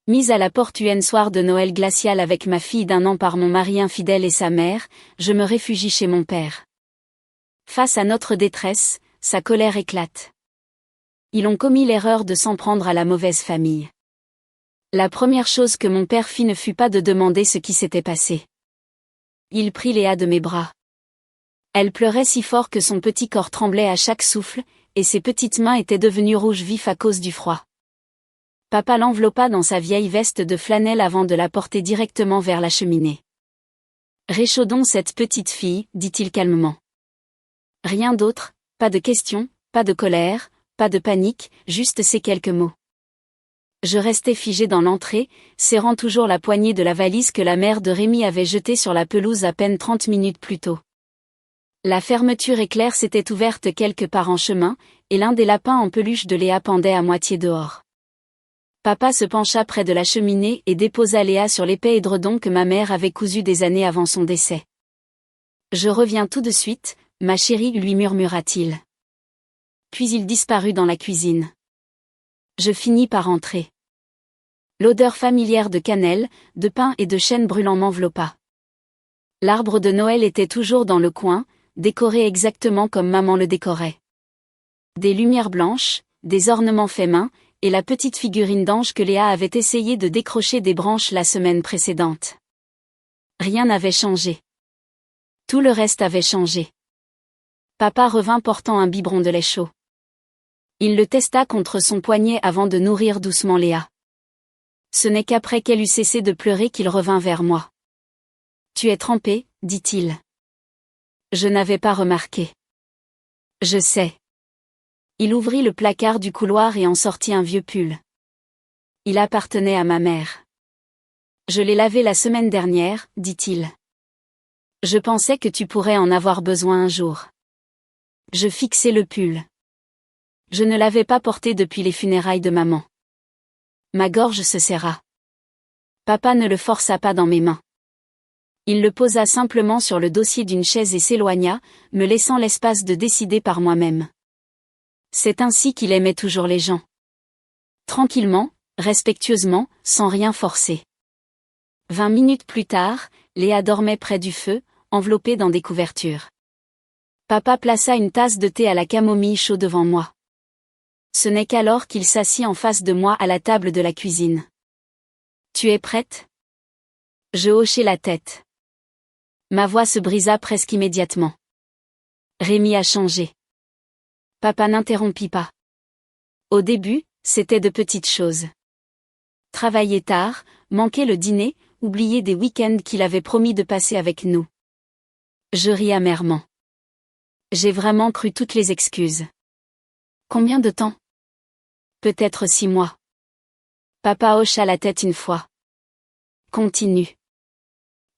Mise à la porte un soir de Noël glacial avec ma fille d'1 an par mon mari infidèle et sa mère, je me réfugie chez mon père. Face à notre détresse, sa colère éclate. Ils ont commis l'erreur de s'en prendre à la mauvaise famille. La première chose que mon père fit ne fut pas de demander ce qui s'était passé. Il prit Léa de mes bras. Elle pleurait si fort que son petit corps tremblait à chaque souffle, et ses petites mains étaient devenues rouges vif à cause du froid. Papa l'enveloppa dans sa vieille veste de flanelle avant de la porter directement vers la cheminée. « Réchaudons cette petite fille, dit-il calmement. Rien d'autre, pas de questions, pas de colère, pas de panique, juste ces quelques mots. Je restais figé dans l'entrée, serrant toujours la poignée de la valise que la mère de Rémi avait jetée sur la pelouse à peine 30 minutes plus tôt. La fermeture éclair s'était ouverte quelque part en chemin, et l'un des lapins en peluche de Léa pendait à moitié dehors. Papa se pencha près de la cheminée et déposa Léa sur l'épais édredon que ma mère avait cousu des années avant son décès. « Je reviens tout de suite, ma chérie, lui murmura-t-il. Puis il disparut dans la cuisine. Je finis par entrer. L'odeur familière de cannelle, de pain et de chêne brûlant m'enveloppa. L'arbre de Noël était toujours dans le coin, décoré exactement comme maman le décorait. Des lumières blanches, des ornements faits main, et la petite figurine d'ange que Léa avait essayé de décrocher des branches la semaine précédente. Rien n'avait changé. Tout le reste avait changé. Papa revint portant un biberon de lait chaud. Il le testa contre son poignet avant de nourrir doucement Léa. Ce n'est qu'après qu'elle eut cessé de pleurer qu'il revint vers moi. « Tu es trempée, dit-il. » Je n'avais pas remarqué. « Je sais. » Il ouvrit le placard du couloir et en sortit un vieux pull. Il appartenait à ma mère. « Je l'ai lavé la semaine dernière, dit-il. Je pensais que tu pourrais en avoir besoin un jour. » Je fixai le pull. Je ne l'avais pas porté depuis les funérailles de maman. Ma gorge se serra. Papa ne le força pas dans mes mains. Il le posa simplement sur le dossier d'une chaise et s'éloigna, me laissant l'espace de décider par moi-même. C'est ainsi qu'il aimait toujours les gens. Tranquillement, respectueusement, sans rien forcer. 20 minutes plus tard, Léa dormait près du feu, enveloppée dans des couvertures. Papa plaça une tasse de thé à la camomille chaud devant moi. Ce n'est qu'alors qu'il s'assit en face de moi à la table de la cuisine. « Tu es prête ?» Je hochai la tête. Ma voix se brisa presque immédiatement. Rémi a changé. Papa n'interrompit pas. Au début, c'était de petites choses. Travailler tard, manquer le dîner, oublier des week-ends qu'il avait promis de passer avec nous. Je ris amèrement. J'ai vraiment cru toutes les excuses. Combien de temps ? Peut-être 6 mois. Papa hocha la tête une fois. Continue.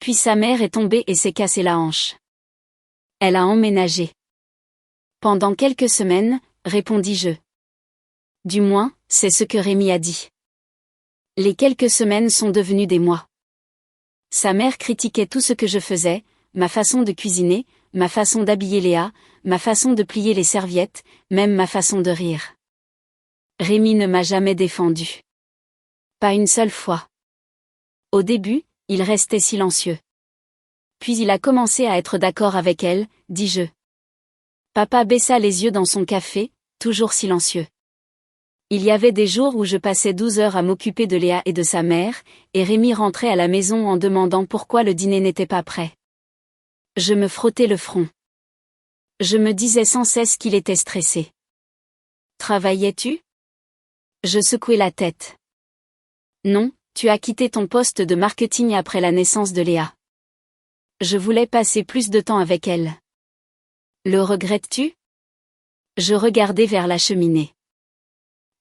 Puis sa mère est tombée et s'est cassé la hanche. Elle a emménagé. Pendant quelques semaines, répondis-je. Du moins, c'est ce que Rémi a dit. Les quelques semaines sont devenues des mois. Sa mère critiquait tout ce que je faisais, ma façon de cuisiner, ma façon d'habiller Léa, ma façon de plier les serviettes, même ma façon de rire. Rémi ne m'a jamais défendu. Pas une seule fois. Au début, il restait silencieux. Puis il a commencé à être d'accord avec elle, dis-je. Papa baissa les yeux dans son café, toujours silencieux. Il y avait des jours où je passais 12 heures à m'occuper de Léa et de sa mère, et Rémi rentrait à la maison en demandant pourquoi le dîner n'était pas prêt. Je me frottais le front. Je me disais sans cesse qu'il était stressé. Travaillais-tu ? Je secouai la tête. Non, tu as quitté ton poste de marketing après la naissance de Léa. Je voulais passer plus de temps avec elle. Le regrettes-tu ? Je regardai vers la cheminée.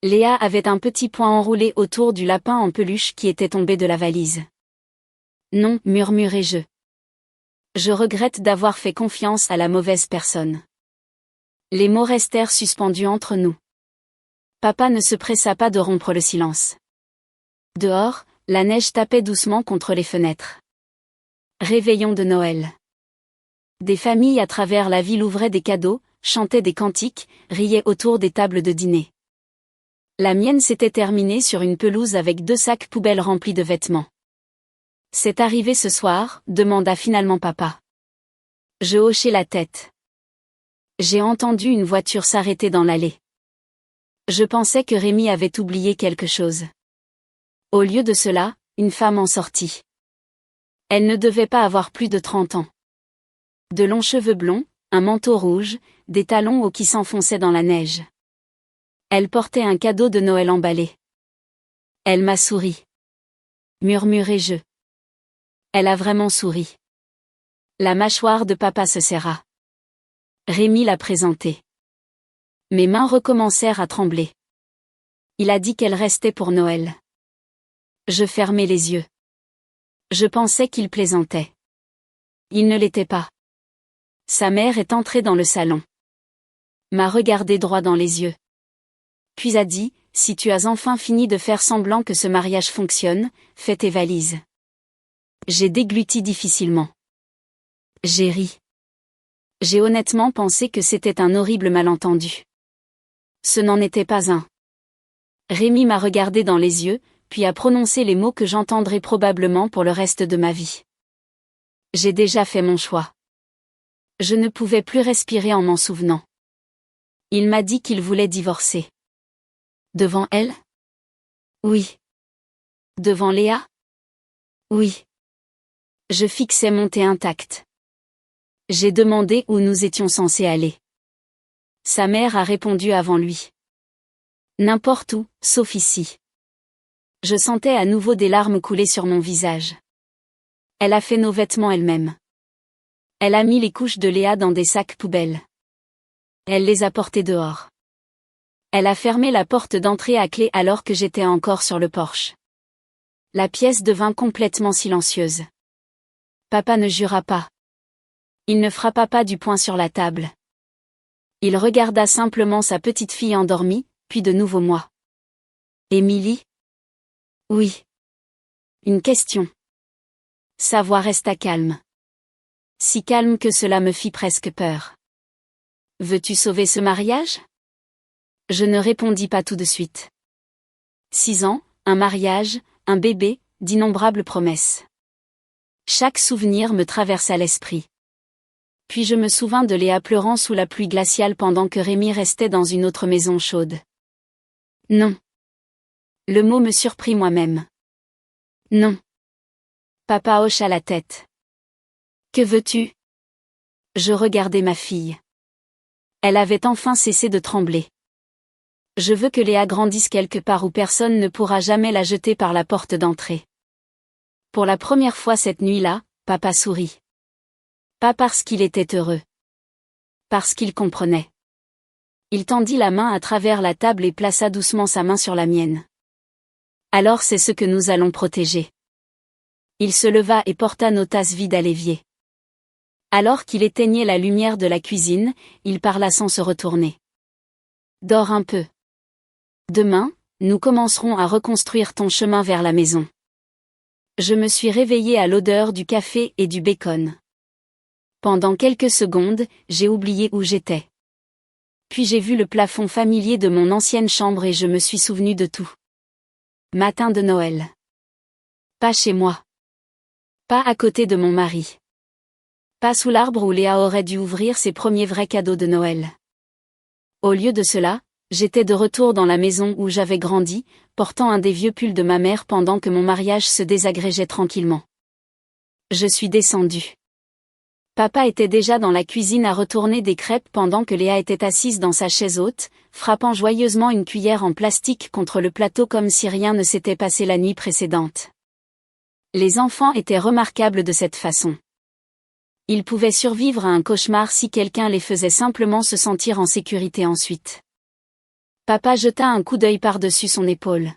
Léa avait un petit point enroulé autour du lapin en peluche qui était tombé de la valise. Non, murmurai-je. Je regrette d'avoir fait confiance à la mauvaise personne. Les mots restèrent suspendus entre nous. Papa ne se pressa pas de rompre le silence. Dehors, la neige tapait doucement contre les fenêtres. Réveillon de Noël. Des familles à travers la ville ouvraient des cadeaux, chantaient des cantiques, riaient autour des tables de dîner. La mienne s'était terminée sur une pelouse avec 2 sacs poubelles remplis de vêtements. « C'est arrivé ce soir ?» demanda finalement papa. Je hochai la tête. J'ai entendu une voiture s'arrêter dans l'allée. Je pensais que Rémi avait oublié quelque chose. Au lieu de cela, une femme en sortit. Elle ne devait pas avoir plus de 30 ans. De longs cheveux blonds, un manteau rouge, des talons hauts qui s'enfonçaient dans la neige. Elle portait un cadeau de Noël emballé. Elle m'a souri. Murmurai-je. Elle a vraiment souri. La mâchoire de papa se serra. Rémi l'a présentée. Mes mains recommencèrent à trembler. Il a dit qu'elle restait pour Noël. Je fermai les yeux. Je pensais qu'il plaisantait. Il ne l'était pas. Sa mère est entrée dans le salon. M'a regardé droit dans les yeux. Puis a dit, « Si tu as enfin fini de faire semblant que ce mariage fonctionne, fais tes valises. » J'ai dégluti difficilement. J'ai ri. J'ai honnêtement pensé que c'était un horrible malentendu. Ce n'en était pas un. Rémi m'a regardé dans les yeux, puis a prononcé les mots que j'entendrai probablement pour le reste de ma vie. J'ai déjà fait mon choix. Je ne pouvais plus respirer en m'en souvenant. Il m'a dit qu'il voulait divorcer. Devant elle? Oui. Devant Léa? Oui. Je fixais mon thé intact. J'ai demandé où nous étions censés aller. Sa mère a répondu avant lui. N'importe où, sauf ici. Je sentais à nouveau des larmes couler sur mon visage. Elle a fait nos vêtements elle-même. Elle a mis les couches de Léa dans des sacs poubelles. Elle les a portés dehors. Elle a fermé la porte d'entrée à clé alors que j'étais encore sur le porche. La pièce devint complètement silencieuse. Papa ne jura pas. Il ne frappa pas du poing sur la table. Il regarda simplement sa petite fille endormie, puis de nouveau moi. Émilie? Oui. Une question. Sa voix resta calme. Si calme que cela me fit presque peur. Veux-tu sauver ce mariage? Je ne répondis pas tout de suite. 6 ans, un mariage, un bébé, d'innombrables promesses. Chaque souvenir me traversa l'esprit. Puis je me souvins de Léa pleurant sous la pluie glaciale pendant que Rémi restait dans une autre maison chaude. Non. Le mot me surprit moi-même. Non. Papa hocha la tête. Que veux-tu? Je regardai ma fille. Elle avait enfin cessé de trembler. Je veux que Léa grandisse quelque part où personne ne pourra jamais la jeter par la porte d'entrée. Pour la première fois cette nuit-là, papa sourit. Pas parce qu'il était heureux. Parce qu'il comprenait. Il tendit la main à travers la table et plaça doucement sa main sur la mienne. Alors c'est ce que nous allons protéger. Il se leva et porta nos tasses vides à l'évier. Alors qu'il éteignait la lumière de la cuisine, il parla sans se retourner. Dors un peu. Demain, nous commencerons à reconstruire ton chemin vers la maison. Je me suis réveillée à l'odeur du café et du bacon. Pendant quelques secondes, j'ai oublié où j'étais. Puis j'ai vu le plafond familier de mon ancienne chambre et je me suis souvenu de tout. Matin de Noël. Pas chez moi. Pas à côté de mon mari. Pas sous l'arbre où Léa aurait dû ouvrir ses premiers vrais cadeaux de Noël. Au lieu de cela, j'étais de retour dans la maison où j'avais grandi, portant un des vieux pulls de ma mère pendant que mon mariage se désagrégeait tranquillement. Je suis descendue. Papa était déjà dans la cuisine à retourner des crêpes pendant que Léa était assise dans sa chaise haute, frappant joyeusement une cuillère en plastique contre le plateau comme si rien ne s'était passé la nuit précédente. Les enfants étaient remarquables de cette façon. Ils pouvaient survivre à un cauchemar si quelqu'un les faisait simplement se sentir en sécurité ensuite. Papa jeta un coup d'œil par-dessus son épaule.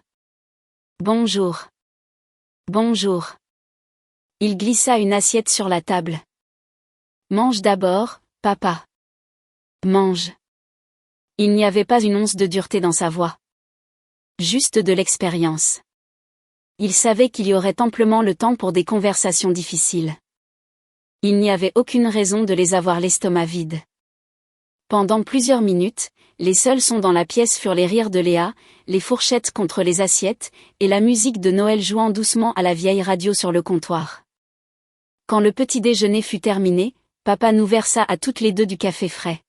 Bonjour. Bonjour. Il glissa une assiette sur la table. Mange d'abord, papa. Mange. Il n'y avait pas une once de dureté dans sa voix. Juste de l'expérience. Il savait qu'il y aurait amplement le temps pour des conversations difficiles. Il n'y avait aucune raison de les avoir l'estomac vide. Pendant plusieurs minutes, les seuls sons dans la pièce furent les rires de Léa, les fourchettes contre les assiettes, et la musique de Noël jouant doucement à la vieille radio sur le comptoir. Quand le petit déjeuner fut terminé, papa nous versa à toutes les deux du café frais.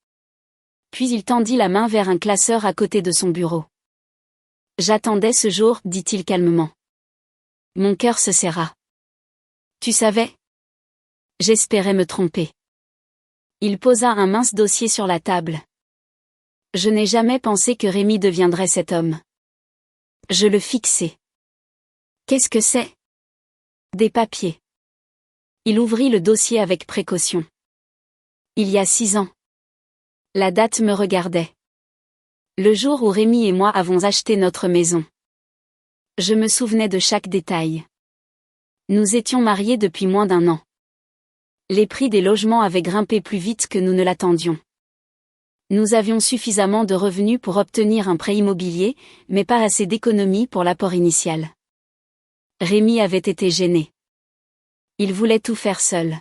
Puis il tendit la main vers un classeur à côté de son bureau. « J'attendais ce jour, dit-il calmement. Mon cœur se serra. Tu savais ? J'espérais me tromper. Il posa un mince dossier sur la table. Je n'ai jamais pensé que Rémi deviendrait cet homme. Je le fixai. Qu'est-ce que c'est ? Des papiers. Il ouvrit le dossier avec précaution. Il y a 6 ans. La date me regardait. Le jour où Rémi et moi avons acheté notre maison. Je me souvenais de chaque détail. Nous étions mariés depuis moins d'1 an. Les prix des logements avaient grimpé plus vite que nous ne l'attendions. Nous avions suffisamment de revenus pour obtenir un prêt immobilier, mais pas assez d'économies pour l'apport initial. Rémi avait été gêné. Il voulait tout faire seul.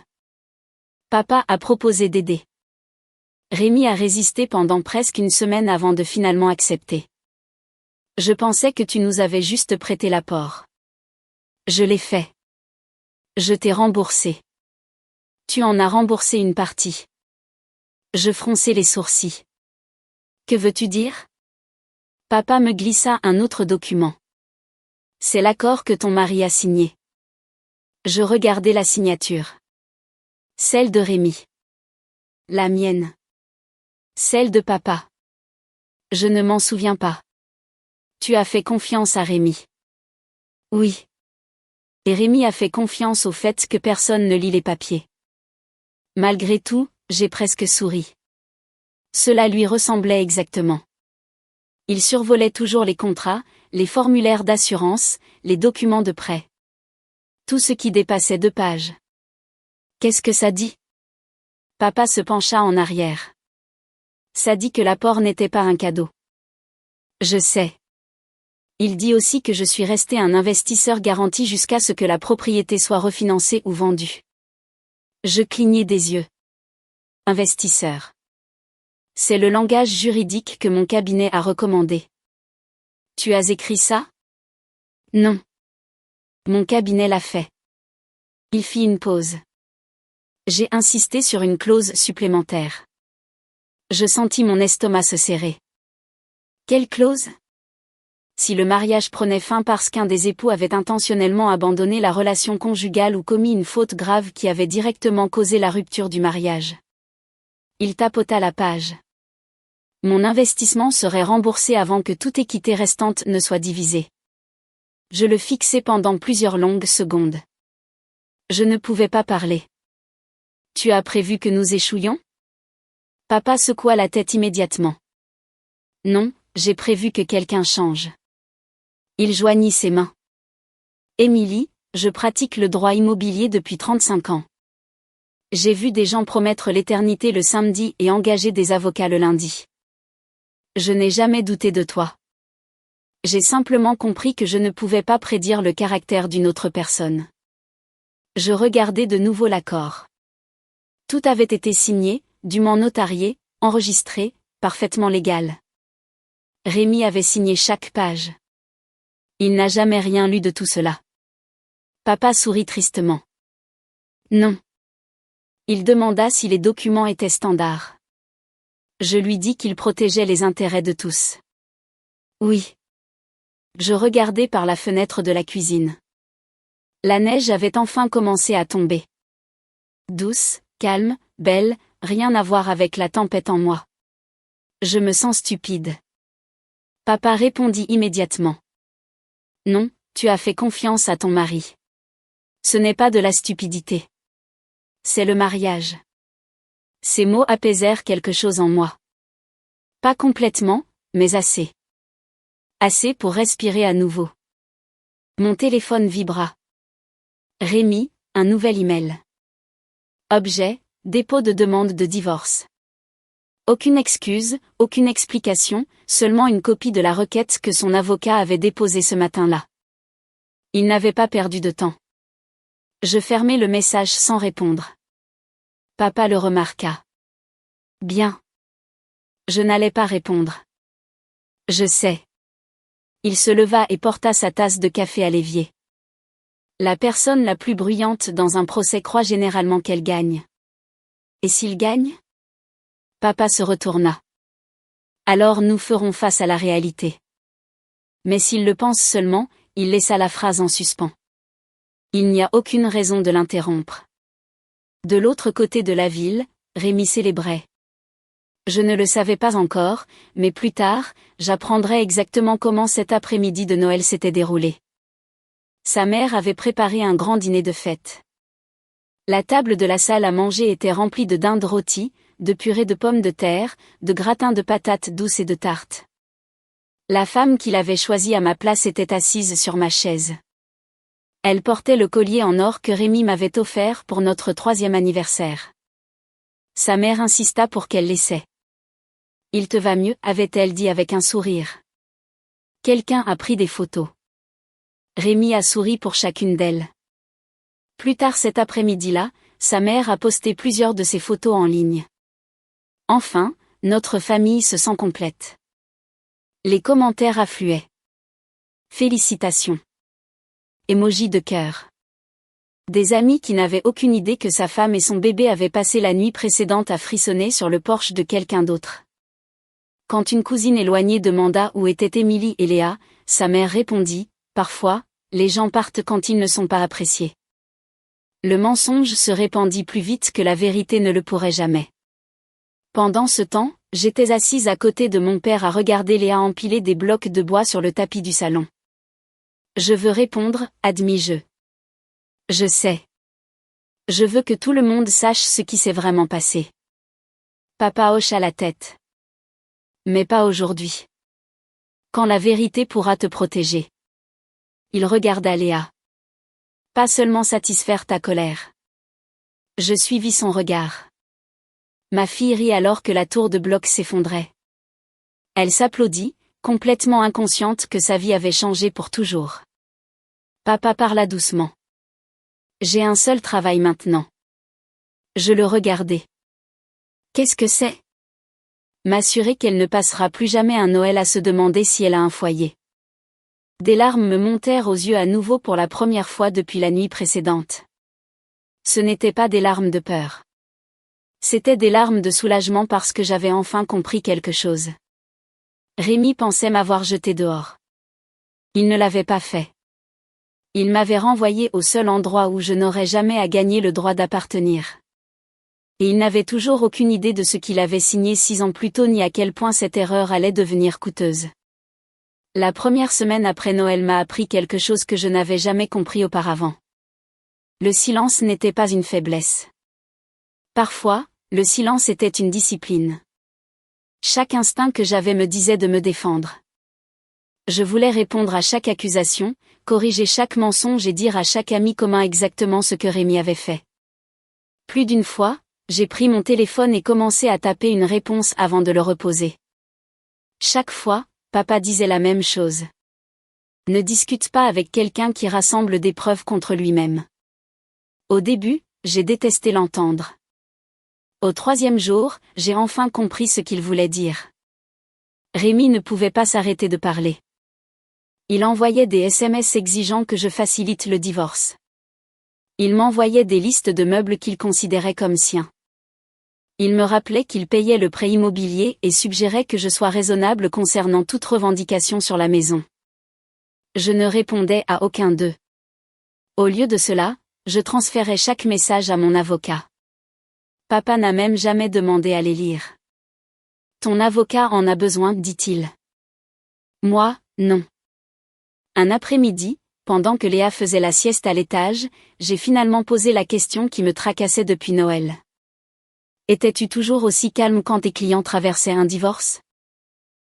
Papa a proposé d'aider. Rémi a résisté pendant presque 1 semaine avant de finalement accepter. Je pensais que tu nous avais juste prêté l'apport. Je l'ai fait. Je t'ai remboursé. Tu en as remboursé une partie. Je fronçai les sourcils. Que veux-tu dire ? Papa me glissa un autre document. C'est l'accord que ton mari a signé. Je regardai la signature. Celle de Rémi. La mienne. Celle de papa. Je ne m'en souviens pas. Tu as fait confiance à Rémi. Oui. Et Rémi a fait confiance au fait que personne ne lit les papiers. Malgré tout, j'ai presque souri. Cela lui ressemblait exactement. Il survolait toujours les contrats, les formulaires d'assurance, les documents de prêt. Tout ce qui dépassait 2 pages. Qu'est-ce que ça dit ? Papa se pencha en arrière. Ça dit que l'apport n'était pas un cadeau. Je sais. Il dit aussi que je suis resté un investisseur garanti jusqu'à ce que la propriété soit refinancée ou vendue. Je clignai des yeux. Investisseur. C'est le langage juridique que mon cabinet a recommandé. Tu as écrit ça ? Non. Mon cabinet l'a fait. Il fit une pause. J'ai insisté sur une clause supplémentaire. Je sentis mon estomac se serrer. Quelle clause ? Si le mariage prenait fin parce qu'un des époux avait intentionnellement abandonné la relation conjugale ou commis une faute grave qui avait directement causé la rupture du mariage. Il tapota la page. Mon investissement serait remboursé avant que toute équité restante ne soit divisée. Je le fixai pendant plusieurs longues secondes. Je ne pouvais pas parler. Tu as prévu que nous échouions ? Papa secoua la tête immédiatement. Non, j'ai prévu que quelqu'un change. Il joignit ses mains. Émilie, je pratique le droit immobilier depuis 35 ans. J'ai vu des gens promettre l'éternité le samedi et engager des avocats le lundi. Je n'ai jamais douté de toi. J'ai simplement compris que je ne pouvais pas prédire le caractère d'une autre personne. Je regardai de nouveau l'accord. Tout avait été signé, dûment notarié, enregistré, parfaitement légal. Rémi avait signé chaque page. Il n'a jamais rien lu de tout cela. Papa sourit tristement. Non. Il demanda si les documents étaient standards. Je lui dis qu'ils protégeaient les intérêts de tous. Oui. Je regardai par la fenêtre de la cuisine. La neige avait enfin commencé à tomber. Douce, calme, belle, rien à voir avec la tempête en moi. Je me sens stupide. Papa répondit immédiatement. Non, tu as fait confiance à ton mari. Ce n'est pas de la stupidité. C'est le mariage. Ces mots apaisèrent quelque chose en moi. Pas complètement, mais assez. Assez pour respirer à nouveau. Mon téléphone vibra. Rémi, un nouvel email. Objet, dépôt de demande de divorce. Aucune excuse, aucune explication, seulement une copie de la requête que son avocat avait déposée ce matin-là. Il n'avait pas perdu de temps. Je fermai le message sans répondre. Papa le remarqua. Bien. Je n'allais pas répondre. Je sais. Il se leva et porta sa tasse de café à l'évier. La personne la plus bruyante dans un procès croit généralement qu'elle gagne. Et s'il gagne? Papa se retourna. Alors nous ferons face à la réalité. Mais s'il le pense seulement, il laissa la phrase en suspens. Il n'y a aucune raison de l'interrompre. De l'autre côté de la ville, Rémi célébrait. Je ne le savais pas encore, mais plus tard, j'apprendrai exactement comment cet après-midi de Noël s'était déroulé. Sa mère avait préparé un grand dîner de fête. La table de la salle à manger était remplie de dindes rôties, de purée de pommes de terre, de gratins de patates douces et de tartes. La femme qu'il avait choisie à ma place était assise sur ma chaise. Elle portait le collier en or que Rémi m'avait offert pour notre 3e anniversaire. Sa mère insista pour qu'elle l'essaie. « Il te va mieux » avait-elle dit avec un sourire. Quelqu'un a pris des photos. Rémi a souri pour chacune d'elles. Plus tard cet après-midi-là, sa mère a posté plusieurs de ses photos en ligne. Enfin, notre famille se sent complète. Les commentaires affluaient. Félicitations. Emoji de cœur. Des amis qui n'avaient aucune idée que sa femme et son bébé avaient passé la nuit précédente à frissonner sur le porche de quelqu'un d'autre. Quand une cousine éloignée demanda où étaient Émilie et Léa, sa mère répondit, « Parfois, les gens partent quand ils ne sont pas appréciés. » Le mensonge se répandit plus vite que la vérité ne le pourrait jamais. Pendant ce temps, j'étais assise à côté de mon père à regarder Léa empiler des blocs de bois sur le tapis du salon. « Je veux répondre, » admis-je. « Je sais. Je veux que tout le monde sache ce qui s'est vraiment passé. » Papa hocha la tête. « Mais pas aujourd'hui. Quand la vérité pourra te protéger. » Il regarda Léa. « Pas seulement satisfaire ta colère. » Je suivis son regard. Ma fille rit alors que la tour de blocs s'effondrait. Elle s'applaudit, complètement inconsciente que sa vie avait changé pour toujours. Papa parla doucement. « J'ai un seul travail maintenant. » Je le regardai. « Qu'est-ce que c'est ? » M'assurer qu'elle ne passera plus jamais un Noël à se demander si elle a un foyer. Des larmes me montèrent aux yeux à nouveau pour la première fois depuis la nuit précédente. Ce n'étaient pas des larmes de peur. C'étaient des larmes de soulagement parce que j'avais enfin compris quelque chose. Rémi pensait m'avoir jeté dehors. Il ne l'avait pas fait. Il m'avait renvoyé au seul endroit où je n'aurais jamais à gagner le droit d'appartenir. Et il n'avait toujours aucune idée de ce qu'il avait signé 6 ans plus tôt ni à quel point cette erreur allait devenir coûteuse. La première semaine après Noël m'a appris quelque chose que je n'avais jamais compris auparavant. Le silence n'était pas une faiblesse. Parfois, le silence était une discipline. Chaque instinct que j'avais me disait de me défendre. Je voulais répondre à chaque accusation, corriger chaque mensonge et dire à chaque ami commun exactement ce que Rémi avait fait. Plus d'une fois, j'ai pris mon téléphone et commencé à taper une réponse avant de le reposer. Chaque fois, papa disait la même chose. Ne discute pas avec quelqu'un qui rassemble des preuves contre lui-même. Au début, j'ai détesté l'entendre. Au 3e jour, j'ai enfin compris ce qu'il voulait dire. Rémi ne pouvait pas s'arrêter de parler. Il envoyait des SMS exigeant que je facilite le divorce. Il m'envoyait des listes de meubles qu'il considérait comme siens. Il me rappelait qu'il payait le prêt immobilier et suggérait que je sois raisonnable concernant toute revendication sur la maison. Je ne répondais à aucun d'eux. Au lieu de cela, je transférais chaque message à mon avocat. Papa n'a même jamais demandé à les lire. Ton avocat en a besoin, dit-il. Moi, non. Un après-midi, pendant que Léa faisait la sieste à l'étage, j'ai finalement posé la question qui me tracassait depuis Noël. Étais-tu toujours aussi calme quand tes clients traversaient un divorce ?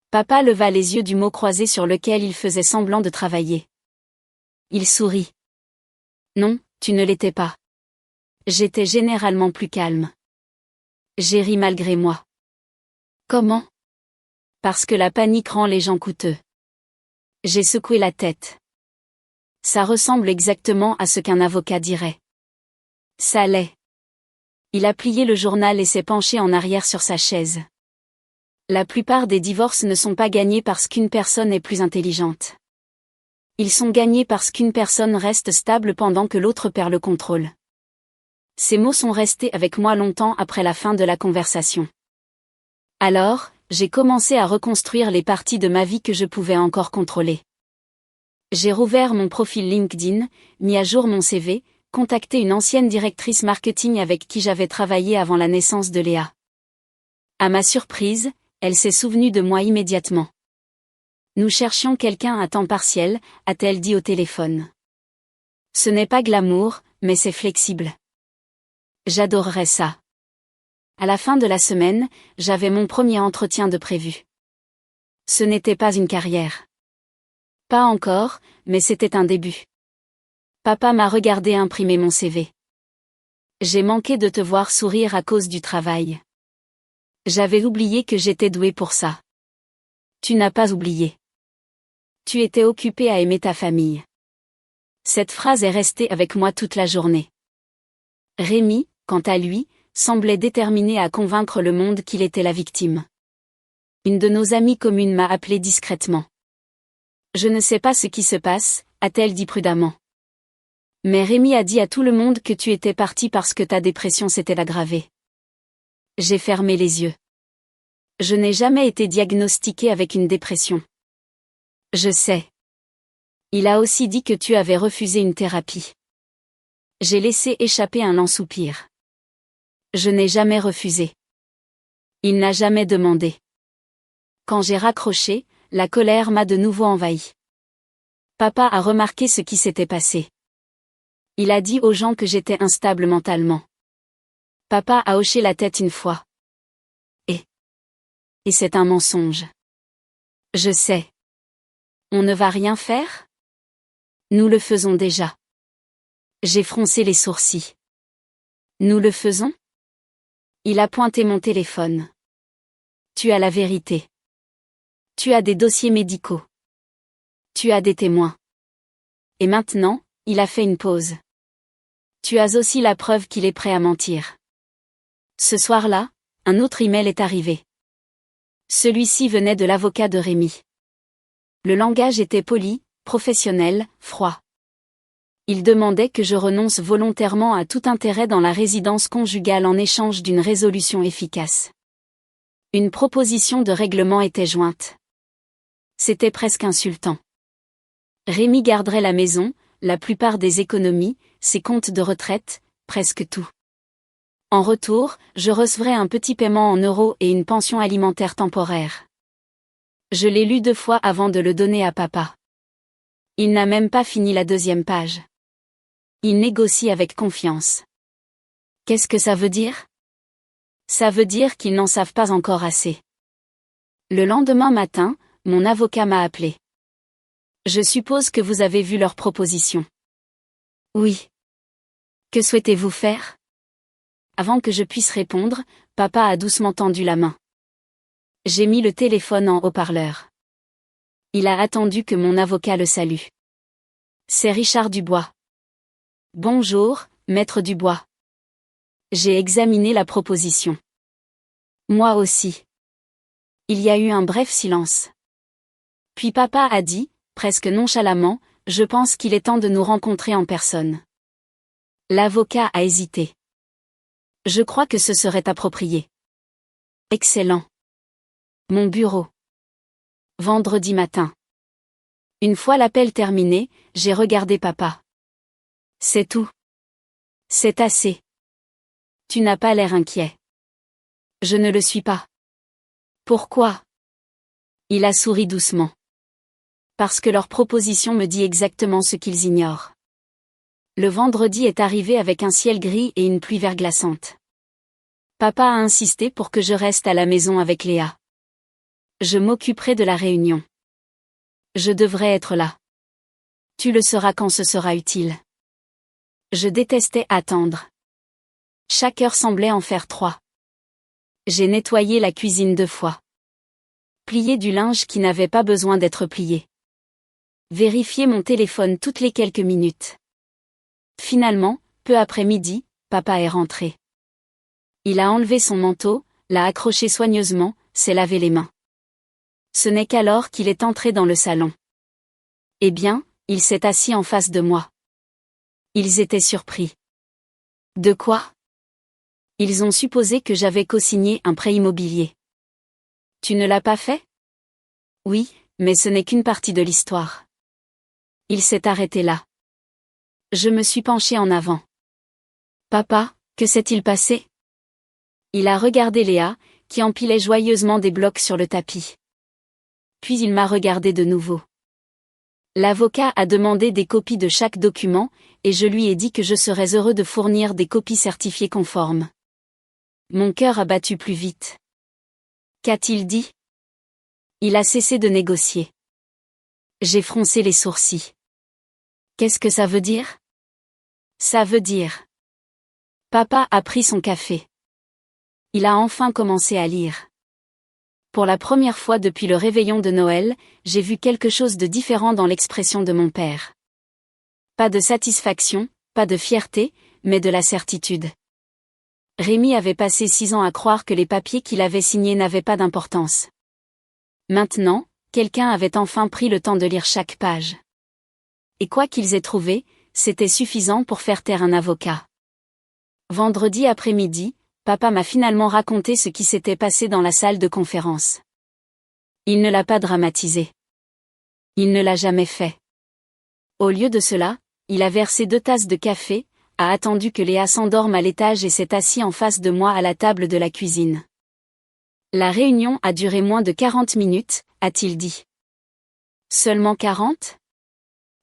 Papa leva les yeux du mot croisé sur lequel il faisait semblant de travailler. Il sourit. Non, tu ne l'étais pas. J'étais généralement plus calme. J'ai ri malgré moi. Comment ? Parce que la panique rend les gens coûteux. J'ai secoué la tête. Ça ressemble exactement à ce qu'un avocat dirait. Ça l'est. Il a plié le journal et s'est penché en arrière sur sa chaise. La plupart des divorces ne sont pas gagnés parce qu'une personne est plus intelligente. Ils sont gagnés parce qu'une personne reste stable pendant que l'autre perd le contrôle. Ces mots sont restés avec moi longtemps après la fin de la conversation. Alors, j'ai commencé à reconstruire les parties de ma vie que je pouvais encore contrôler. J'ai rouvert mon profil LinkedIn, mis à jour mon CV, contacté une ancienne directrice marketing avec qui j'avais travaillé avant la naissance de Léa. À ma surprise, elle s'est souvenue de moi immédiatement. Nous cherchions quelqu'un à temps partiel, a-t-elle dit au téléphone. Ce n'est pas glamour, mais c'est flexible. J'adorerais ça. À la fin de la semaine, j'avais mon premier entretien de prévu. Ce n'était pas une carrière. Pas encore, mais c'était un début. Papa m'a regardé imprimer mon CV. J'ai manqué de te voir sourire à cause du travail. J'avais oublié que j'étais douée pour ça. Tu n'as pas oublié. Tu étais occupée à aimer ta famille. Cette phrase est restée avec moi toute la journée. Rémi, quant à lui, semblait déterminé à convaincre le monde qu'il était la victime. Une de nos amies communes m'a appelé discrètement. Je ne sais pas ce qui se passe, a-t-elle dit prudemment. Mais Rémi a dit à tout le monde que tu étais partie parce que ta dépression s'était aggravée. J'ai fermé les yeux. Je n'ai jamais été diagnostiquée avec une dépression. Je sais. Il a aussi dit que tu avais refusé une thérapie. J'ai laissé échapper un lent soupir. Je n'ai jamais refusé. Il n'a jamais demandé. Quand j'ai raccroché, la colère m'a de nouveau envahi. Papa a remarqué ce qui s'était passé. Il a dit aux gens que j'étais instable mentalement. Papa a hoché la tête une fois. Et c'est un mensonge. Je sais. On ne va rien faire? Nous le faisons déjà. J'ai froncé les sourcils. Nous le faisons? Il a pointé mon téléphone. Tu as la vérité. Tu as des dossiers médicaux. Tu as des témoins. Et maintenant, il a fait une pause. Tu as aussi la preuve qu'il est prêt à mentir. Ce soir-là, un autre email est arrivé. Celui-ci venait de l'avocat de Rémi. Le langage était poli, professionnel, froid. Il demandait que je renonce volontairement à tout intérêt dans la résidence conjugale en échange d'une résolution efficace. Une proposition de règlement était jointe. C'était presque insultant. Rémi garderait la maison, la plupart des économies, ses comptes de retraite, presque tout. En retour, je recevrais un petit paiement en euros et une pension alimentaire temporaire. Je l'ai lu 2 fois avant de le donner à papa. Il n'a même pas fini la 2e page. Il négocie avec confiance. Qu'est-ce que ça veut dire? Ça veut dire qu'ils n'en savent pas encore assez. Le lendemain matin, mon avocat m'a appelé. Je suppose que vous avez vu leur proposition. Oui. Que souhaitez-vous faire? Avant que je puisse répondre, papa a doucement tendu la main. J'ai mis le téléphone en haut-parleur. Il a attendu que mon avocat le salue. C'est Richard Dubois. Bonjour, maître Dubois. J'ai examiné la proposition. Moi aussi. Il y a eu un bref silence. Puis papa a dit, presque nonchalamment, je pense qu'il est temps de nous rencontrer en personne. L'avocat a hésité. Je crois que ce serait approprié. Excellent. Mon bureau. Vendredi matin. Une fois l'appel terminé, j'ai regardé papa. C'est tout. C'est assez. Tu n'as pas l'air inquiet. Je ne le suis pas. Pourquoi? Il a souri doucement. Parce que leur proposition me dit exactement ce qu'ils ignorent. Le vendredi est arrivé avec un ciel gris et une pluie verglaçante. Papa a insisté pour que je reste à la maison avec Léa. Je m'occuperai de la réunion. Je devrais être là. Tu le seras quand ce sera utile. Je détestais attendre. Chaque heure semblait en faire 3. J'ai nettoyé la cuisine 2 fois. Plié du linge qui n'avait pas besoin d'être plié. Vérifié mon téléphone toutes les quelques minutes. Finalement, peu après midi, papa est rentré. Il a enlevé son manteau, l'a accroché soigneusement, s'est lavé les mains. Ce n'est qu'alors qu'il est entré dans le salon. Eh bien, il s'est assis en face de moi. Ils étaient surpris. De quoi? Ils ont supposé que j'avais co-signé un prêt immobilier. Tu ne l'as pas fait? Oui, mais ce n'est qu'une partie de l'histoire. Il s'est arrêté là. Je me suis penchée en avant. Papa, que s'est-il passé? Il a regardé Léa, qui empilait joyeusement des blocs sur le tapis. Puis il m'a regardé de nouveau. L'avocat a demandé des copies de chaque document, et je lui ai dit que je serais heureux de fournir des copies certifiées conformes. Mon cœur a battu plus vite. Qu'a-t-il dit? Il a cessé de négocier. J'ai froncé les sourcils. Qu'est-ce que ça veut dire? Ça veut dire. Papa a pris son café. Il a enfin commencé à lire. Pour la première fois depuis le réveillon de Noël, j'ai vu quelque chose de différent dans l'expression de mon père. Pas de satisfaction, pas de fierté, mais de la certitude. Rémi avait passé 6 ans à croire que les papiers qu'il avait signés n'avaient pas d'importance. Maintenant, quelqu'un avait enfin pris le temps de lire chaque page. Et quoi qu'ils aient trouvé, c'était suffisant pour faire taire un avocat. Vendredi après-midi, papa m'a finalement raconté ce qui s'était passé dans la salle de conférence. Il ne l'a pas dramatisé. Il ne l'a jamais fait. Au lieu de cela, il a versé 2 tasses de café, a attendu que Léa s'endorme à l'étage et s'est assis en face de moi à la table de la cuisine. La réunion a duré moins de 40 minutes, a-t-il dit. Seulement 40?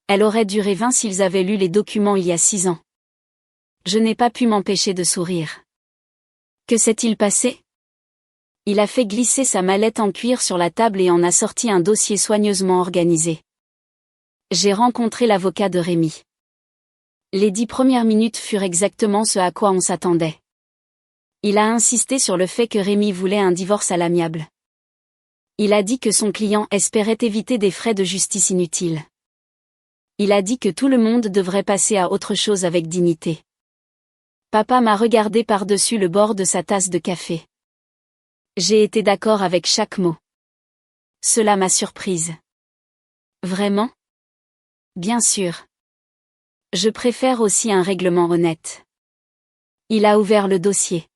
Elle aurait duré 20 s'ils avaient lu les documents il y a 6 ans. Je n'ai pas pu m'empêcher de sourire. Que s'est-il passé? Il a fait glisser sa mallette en cuir sur la table et en a sorti un dossier soigneusement organisé. J'ai rencontré l'avocat de Rémi. Les 10 premières minutes furent exactement ce à quoi on s'attendait. Il a insisté sur le fait que Rémi voulait un divorce à l'amiable. Il a dit que son client espérait éviter des frais de justice inutiles. Il a dit que tout le monde devrait passer à autre chose avec dignité. Papa m'a regardé par-dessus le bord de sa tasse de café. J'ai été d'accord avec chaque mot. Cela m'a surprise. Vraiment? Bien sûr. Je préfère aussi un règlement honnête. Il a ouvert le dossier.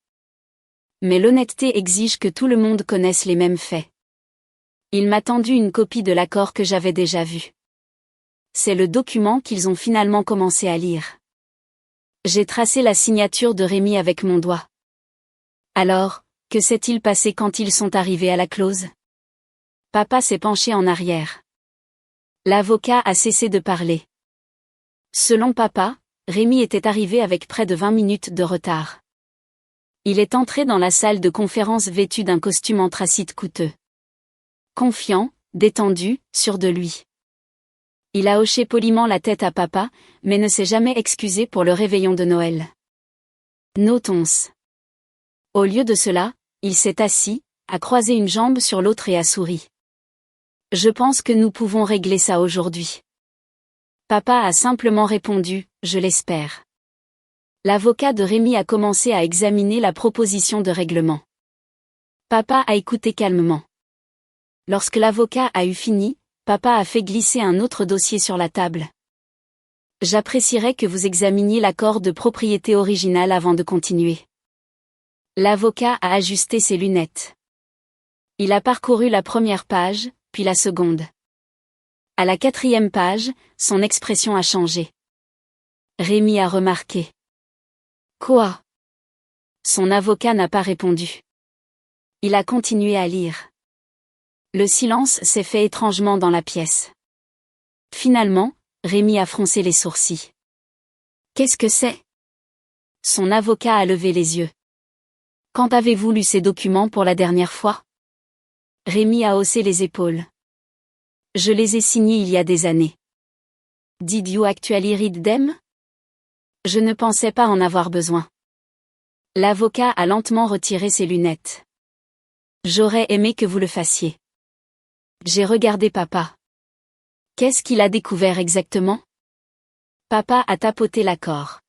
Mais l'honnêteté exige que tout le monde connaisse les mêmes faits. Il m'a tendu une copie de l'accord que j'avais déjà vu. C'est le document qu'ils ont finalement commencé à lire. J'ai tracé la signature de Rémi avec mon doigt. Alors, que s'est-il passé quand ils sont arrivés à la clause? Papa s'est penché en arrière. L'avocat a cessé de parler. Selon papa, Rémi était arrivé avec près de 20 minutes de retard. Il est entré dans la salle de conférence vêtu d'un costume anthracite coûteux. Confiant, détendu, sûr de lui. Il a hoché poliment la tête à papa, mais ne s'est jamais excusé pour le réveillon de Noël. Notons. Au lieu de cela, il s'est assis, a croisé une jambe sur l'autre et a souri. Je pense que nous pouvons régler ça aujourd'hui. Papa a simplement répondu, je l'espère. L'avocat de Rémi a commencé à examiner la proposition de règlement. Papa a écouté calmement. Lorsque l'avocat a eu fini, papa a fait glisser un autre dossier sur la table. J'apprécierais que vous examiniez l'accord de propriété original avant de continuer. L'avocat a ajusté ses lunettes. Il a parcouru la première page, puis la seconde. À la 4e page, son expression a changé. Rémi a remarqué. Quoi? Son avocat n'a pas répondu. Il a continué à lire. Le silence s'est fait étrangement dans la pièce. Finalement, Rémi a froncé les sourcils. Qu'est-ce que c'est? Son avocat a levé les yeux. Quand avez-vous lu ces documents pour la dernière fois? Rémi a haussé les épaules. Je les ai signés il y a des années. Did you actually read them? Je ne pensais pas en avoir besoin. L'avocat a lentement retiré ses lunettes. J'aurais aimé que vous le fassiez. J'ai regardé papa. Qu'est-ce qu'il a découvert exactement? Papa a tapoté l'accord.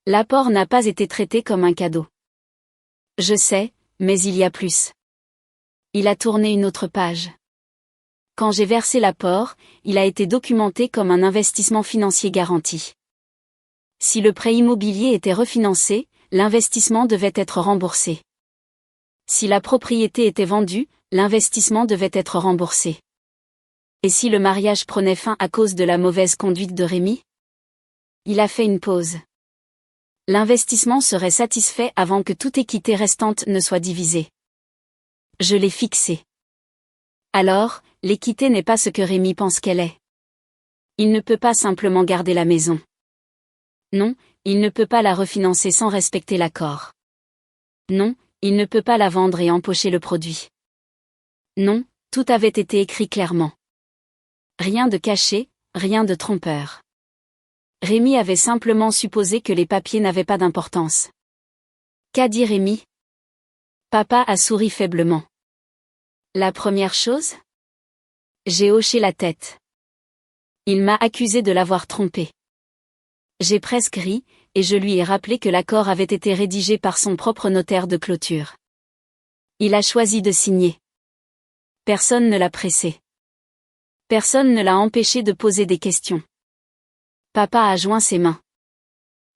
L'apport n'a pas été traité comme un cadeau. Je sais, mais il y a plus. Il a tourné une autre page. Quand j'ai versé l'apport, il a été documenté comme un investissement financier garanti. Si le prêt immobilier était refinancé, l'investissement devait être remboursé. Si la propriété était vendue, l'investissement devait être remboursé. Et si le mariage prenait fin à cause de la mauvaise conduite de Rémi? Il a fait une pause. L'investissement serait satisfait avant que toute équité restante ne soit divisée. Je l'ai fixé. Alors, l'équité n'est pas ce que Rémi pense qu'elle est. Il ne peut pas simplement garder la maison. Non, il ne peut pas la refinancer sans respecter l'accord. Non, il ne peut pas la vendre et empocher le produit. Non, tout avait été écrit clairement. Rien de caché, rien de trompeur. Rémi avait simplement supposé que les papiers n'avaient pas d'importance. Qu'a dit Rémi? Papa a souri faiblement. La première chose? J'ai hoché la tête. Il m'a accusé de l'avoir trompé. J'ai presque ri, et je lui ai rappelé que l'accord avait été rédigé par son propre notaire de clôture. Il a choisi de signer. Personne ne l'a pressé. Personne ne l'a empêché de poser des questions. Papa a joint ses mains.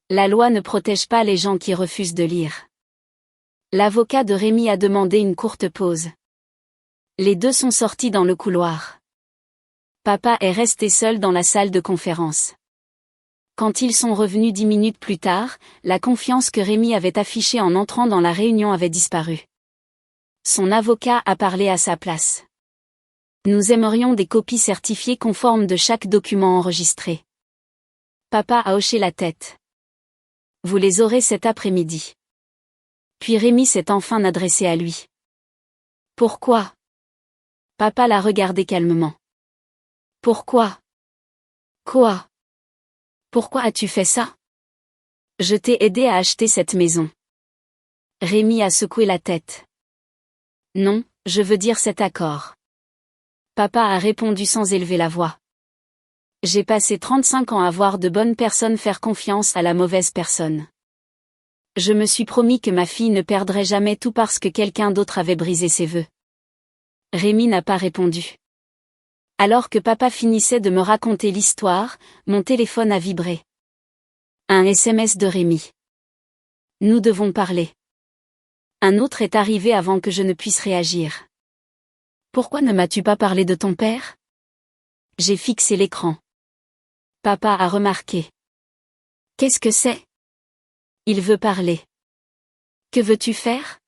La loi ne protège pas les gens qui refusent de lire. L'avocat de Rémi a demandé une courte pause. Les deux sont sortis dans le couloir. Papa est resté seul dans la salle de conférence. Quand ils sont revenus 10 minutes plus tard, la confiance que Rémi avait affichée en entrant dans la réunion avait disparu. Son avocat a parlé à sa place. Nous aimerions des copies certifiées conformes de chaque document enregistré. Papa a hoché la tête. Vous les aurez cet après-midi. Puis Rémi s'est enfin adressé à lui. Pourquoi? Papa l'a regardé calmement. Pourquoi? Quoi? Pourquoi as-tu fait ça? Je t'ai aidé à acheter cette maison. Rémi a secoué la tête. Non, je veux dire cet accord. Papa a répondu sans élever la voix. J'ai passé 35 ans à voir de bonnes personnes faire confiance à la mauvaise personne. Je me suis promis que ma fille ne perdrait jamais tout parce que quelqu'un d'autre avait brisé ses vœux. Rémi n'a pas répondu. Alors que papa finissait de me raconter l'histoire, mon téléphone a vibré. Un SMS de Rémi. Nous devons parler. Un autre est arrivé avant que je ne puisse réagir. Pourquoi ne m'as-tu pas parlé de ton père? J'ai fixé l'écran. Papa a remarqué. Qu'est-ce que c'est? Il veut parler. Que veux-tu faire?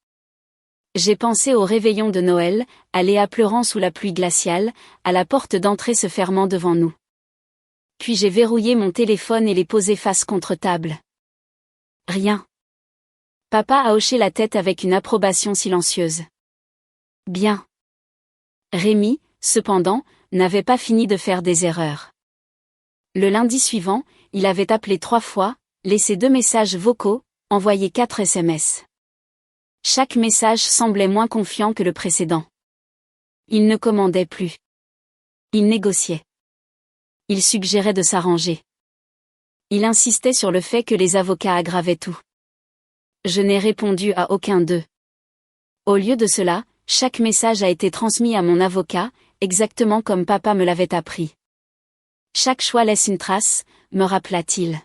J'ai pensé au réveillon de Noël, à Léa pleurant sous la pluie glaciale, à la porte d'entrée se fermant devant nous. Puis j'ai verrouillé mon téléphone et l'ai posé face contre table. Rien. Papa a hoché la tête avec une approbation silencieuse. Bien. Rémi, cependant, n'avait pas fini de faire des erreurs. Le lundi suivant, il avait appelé 3 fois, laissé 2 messages vocaux, envoyé 4 SMS. Chaque message semblait moins confiant que le précédent. Il ne commandait plus. Il négociait. Il suggérait de s'arranger. Il insistait sur le fait que les avocats aggravaient tout. Je n'ai répondu à aucun d'eux. Au lieu de cela, chaque message a été transmis à mon avocat, exactement comme papa me l'avait appris. Chaque choix laisse une trace, me rappela-t-il.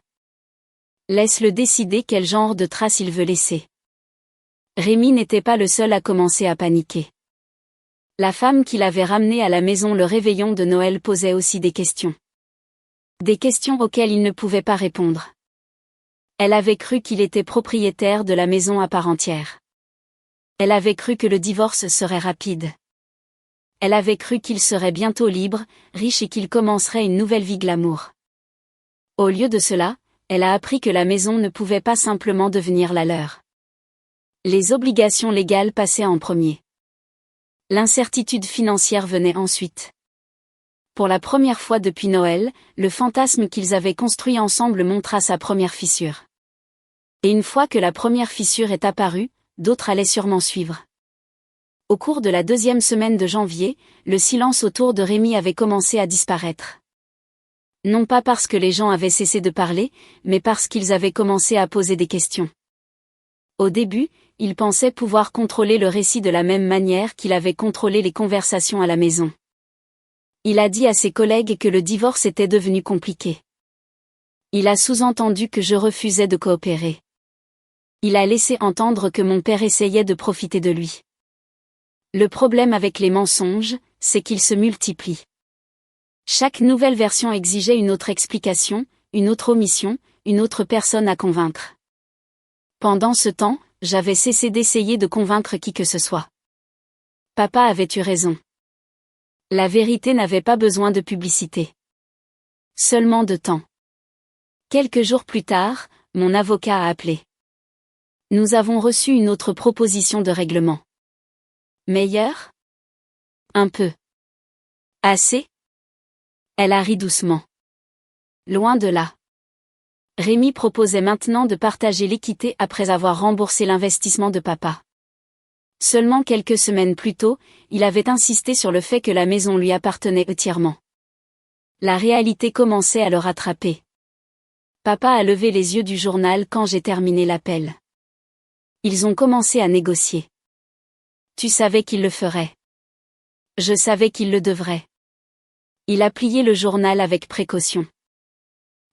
Laisse-le décider quel genre de trace il veut laisser. Rémi n'était pas le seul à commencer à paniquer. La femme qu'il avait ramenée à la maison le réveillon de Noël posait aussi des questions. Des questions auxquelles il ne pouvait pas répondre. Elle avait cru qu'il était propriétaire de la maison à part entière. Elle avait cru que le divorce serait rapide. Elle avait cru qu'il serait bientôt libre, riche et qu'il commencerait une nouvelle vie glamour. Au lieu de cela, elle a appris que la maison ne pouvait pas simplement devenir la leur. Les obligations légales passaient en premier. L'incertitude financière venait ensuite. Pour la première fois depuis Noël, le fantasme qu'ils avaient construit ensemble montra sa première fissure. Et une fois que la première fissure est apparue, d'autres allaient sûrement suivre. Au cours de la 2e semaine de janvier, le silence autour de Rémi avait commencé à disparaître. Non pas parce que les gens avaient cessé de parler, mais parce qu'ils avaient commencé à poser des questions. Au début, il pensait pouvoir contrôler le récit de la même manière qu'il avait contrôlé les conversations à la maison. Il a dit à ses collègues que le divorce était devenu compliqué. Il a sous-entendu que je refusais de coopérer. Il a laissé entendre que mon père essayait de profiter de lui. Le problème avec les mensonges, c'est qu'ils se multiplient. Chaque nouvelle version exigeait une autre explication, une autre omission, une autre personne à convaincre. Pendant ce temps, j'avais cessé d'essayer de convaincre qui que ce soit. Papa avait eu raison. La vérité n'avait pas besoin de publicité. Seulement de temps. Quelques jours plus tard, mon avocat a appelé. Nous avons reçu une autre proposition de règlement. Meilleure? Un peu. Assez? Elle a ri doucement. Loin de là. Rémi proposait maintenant de partager l'équité après avoir remboursé l'investissement de papa. Seulement quelques semaines plus tôt, il avait insisté sur le fait que la maison lui appartenait entièrement. La réalité commençait à le rattraper. Papa a levé les yeux du journal quand j'ai terminé l'appel. Ils ont commencé à négocier. Tu savais qu'il le ferait. Je savais qu'il le devrait. Il a plié le journal avec précaution.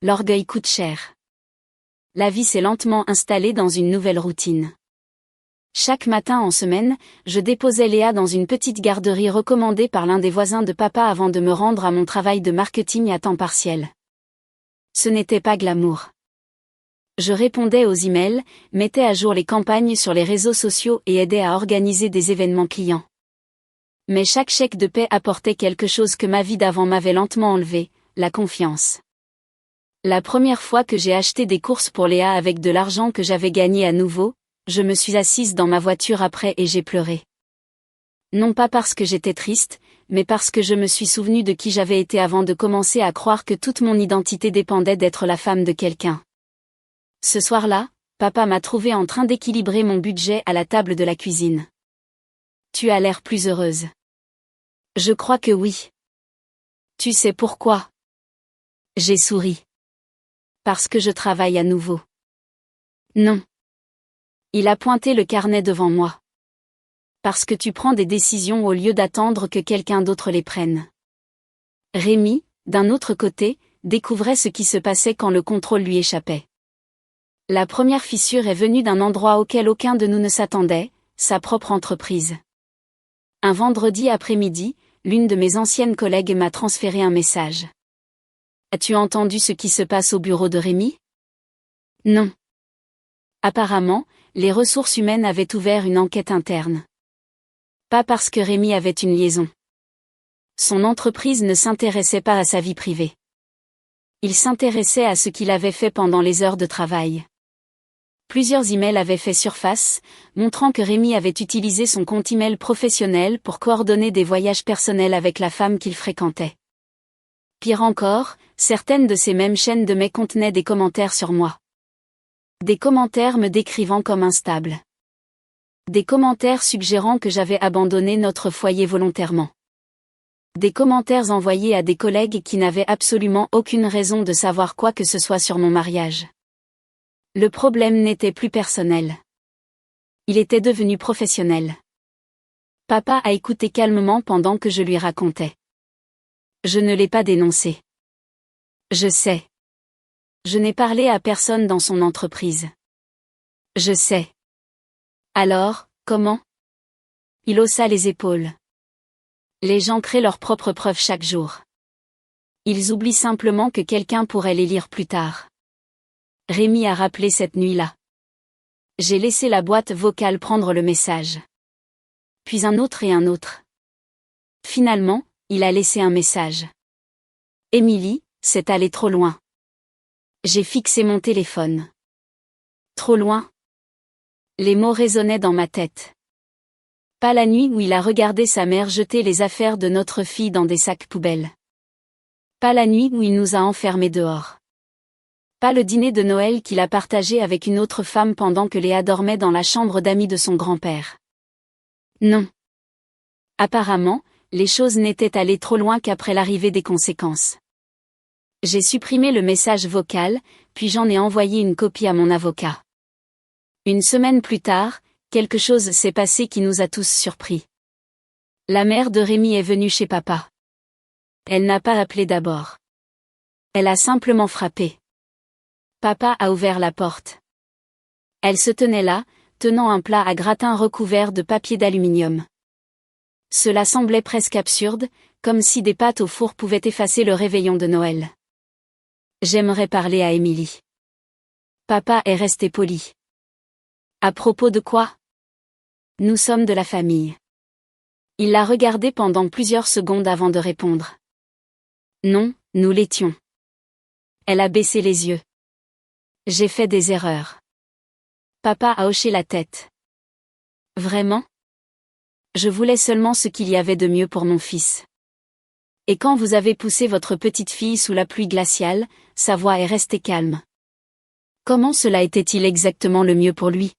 L'orgueil coûte cher. La vie s'est lentement installée dans une nouvelle routine. Chaque matin en semaine, je déposais Léa dans une petite garderie recommandée par l'un des voisins de papa avant de me rendre à mon travail de marketing à temps partiel. Ce n'était pas glamour. Je répondais aux emails, mettais à jour les campagnes sur les réseaux sociaux et aidais à organiser des événements clients. Mais chaque chèque de paie apportait quelque chose que ma vie d'avant m'avait lentement enlevé, la confiance. La première fois que j'ai acheté des courses pour Léa avec de l'argent que j'avais gagné à nouveau, je me suis assise dans ma voiture après et j'ai pleuré. Non pas parce que j'étais triste, mais parce que je me suis souvenue de qui j'avais été avant de commencer à croire que toute mon identité dépendait d'être la femme de quelqu'un. Ce soir-là, papa m'a trouvée en train d'équilibrer mon budget à la table de la cuisine. Tu as l'air plus heureuse. Je crois que oui. Tu sais pourquoi? J'ai souri. Parce que je travaille à nouveau. Non. Il a pointé le carnet devant moi. Parce que tu prends des décisions au lieu d'attendre que quelqu'un d'autre les prenne. Rémi, d'un autre côté, découvrait ce qui se passait quand le contrôle lui échappait. La première fissure est venue d'un endroit auquel aucun de nous ne s'attendait, sa propre entreprise. Un vendredi après-midi, l'une de mes anciennes collègues m'a transféré un message. As-tu entendu ce qui se passe au bureau de Rémi? Non. Apparemment, les ressources humaines avaient ouvert une enquête interne. Pas parce que Rémi avait une liaison. Son entreprise ne s'intéressait pas à sa vie privée. Il s'intéressait à ce qu'il avait fait pendant les heures de travail. Plusieurs emails avaient fait surface, montrant que Rémi avait utilisé son compte email professionnel pour coordonner des voyages personnels avec la femme qu'il fréquentait. Pire encore, certaines de ces mêmes chaînes de mails contenaient des commentaires sur moi. Des commentaires me décrivant comme instable. Des commentaires suggérant que j'avais abandonné notre foyer volontairement. Des commentaires envoyés à des collègues qui n'avaient absolument aucune raison de savoir quoi que ce soit sur mon mariage. Le problème n'était plus personnel. Il était devenu professionnel. Papa a écouté calmement pendant que je lui racontais. Je ne l'ai pas dénoncé. Je sais. Je n'ai parlé à personne dans son entreprise. Je sais. Alors, comment? Il haussa les épaules. Les gens créent leurs propres preuves chaque jour. Ils oublient simplement que quelqu'un pourrait les lire plus tard. Rémi a rappelé cette nuit-là. J'ai laissé la boîte vocale prendre le message. Puis un autre et un autre. Finalement, il a laissé un message. Émilie, c'est allé trop loin. J'ai fixé mon téléphone. Trop loin? Les mots résonnaient dans ma tête. Pas la nuit où il a regardé sa mère jeter les affaires de notre fille dans des sacs poubelles. Pas la nuit où il nous a enfermés dehors. Pas le dîner de Noël qu'il a partagé avec une autre femme pendant que Léa dormait dans la chambre d'amis de son grand-père. Non. Apparemment, les choses n'étaient allées trop loin qu'après l'arrivée des conséquences. J'ai supprimé le message vocal, puis j'en ai envoyé une copie à mon avocat. Une semaine plus tard, quelque chose s'est passé qui nous a tous surpris. La mère de Rémi est venue chez papa. Elle n'a pas appelé d'abord. Elle a simplement frappé. Papa a ouvert la porte. Elle se tenait là, tenant un plat à gratin recouvert de papier d'aluminium. Cela semblait presque absurde, comme si des pâtes au four pouvaient effacer le réveillon de Noël. J'aimerais parler à Émilie. Papa est resté poli. À propos de quoi? Nous sommes de la famille. Il l'a regardé pendant plusieurs secondes avant de répondre. Non, nous l'étions. Elle a baissé les yeux. J'ai fait des erreurs. Papa a hoché la tête. Vraiment? Je voulais seulement ce qu'il y avait de mieux pour mon fils. Et quand vous avez poussé votre petite fille sous la pluie glaciale, sa voix est restée calme. Comment cela était-il exactement le mieux pour lui?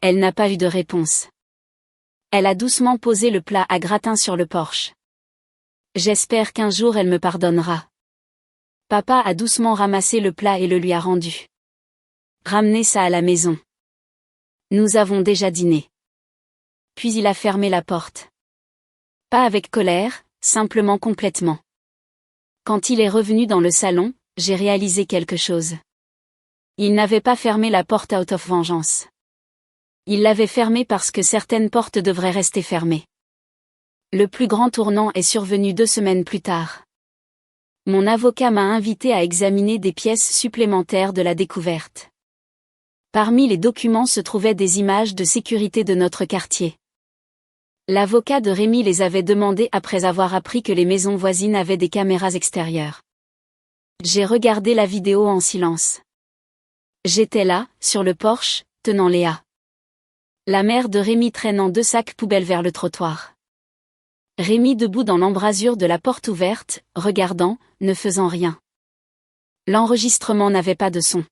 Elle n'a pas eu de réponse. Elle a doucement posé le plat à gratin sur le porche. J'espère qu'un jour elle me pardonnera. Papa a doucement ramassé le plat et le lui a rendu. Ramenez ça à la maison. Nous avons déjà dîné. Puis il a fermé la porte. Pas avec colère, simplement complètement. Quand il est revenu dans le salon, j'ai réalisé quelque chose. Il n'avait pas fermé la porte out of vengeance. Il l'avait fermée parce que certaines portes devraient rester fermées. Le plus grand tournant est survenu 2 semaines plus tard. Mon avocat m'a invité à examiner des pièces supplémentaires de la découverte. Parmi les documents se trouvaient des images de sécurité de notre quartier. L'avocat de Rémi les avait demandées après avoir appris que les maisons voisines avaient des caméras extérieures. J'ai regardé la vidéo en silence. J'étais là, sur le porche, tenant Léa. La mère de Rémi traînant 2 sacs poubelles vers le trottoir. Rémi debout dans l'embrasure de la porte ouverte, regardant, ne faisant rien. L'enregistrement n'avait pas de son.